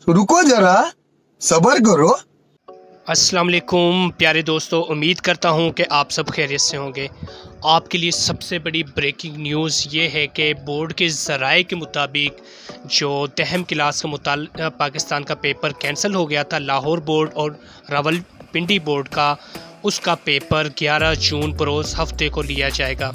रुको जरा, सब्र करो। अस्सलाम वालेकुम प्यारे दोस्तों, उम्मीद करता हूँ कि आप सब खैरियत से होंगे। आपके लिए सबसे बड़ी ब्रेकिंग न्यूज़ ये है कि बोर्ड के ज़राए के मुताबिक जो 10वीं क्लास का पाकिस्तान का पेपर कैंसिल हो गया था, लाहौर बोर्ड और रावलपिंडी बोर्ड का, उसका पेपर 11 जून बरोज़ हफ्ते को लिया जाएगा।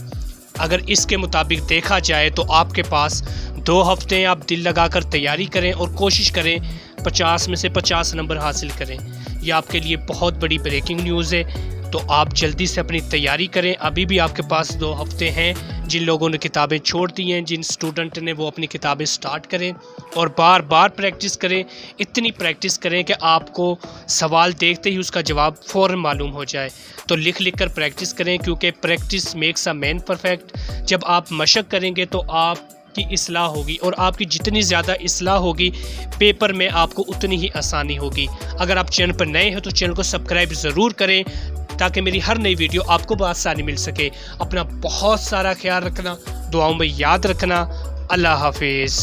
अगर इसके मुताबिक देखा जाए तो आपके पास 2 हफ्ते आप दिल लगाकर तैयारी करें और कोशिश करें 50 में से 50 नंबर हासिल करें। यह आपके लिए बहुत बड़ी ब्रेकिंग न्यूज़ है, तो आप जल्दी से अपनी तैयारी करें। अभी भी आपके पास 2 हफ्ते हैं। जिन लोगों ने किताबें छोड़ दी हैं, जिन स्टूडेंट ने, वो अपनी किताबें स्टार्ट करें और बार बार प्रैक्टिस करें। इतनी प्रैक्टिस करें कि आपको सवाल देखते ही उसका जवाब फ़ौरन मालूम हो जाए। तो लिख लिख कर प्रैक्टिस करें, क्योंकि practice makes a man perfect. जब आप मशक करेंगे तो आप की इस्लाह होगी, और आपकी जितनी ज़्यादा इस्लाह होगी पेपर में आपको उतनी ही आसानी होगी। अगर आप चैनल पर नए हैं तो चैनल को सब्सक्राइब ज़रूर करें, ताकि मेरी हर नई वीडियो आपको बआसानी मिल सके। अपना बहुत सारा ख्याल रखना, दुआओं में याद रखना। अल्लाह हाफिज़।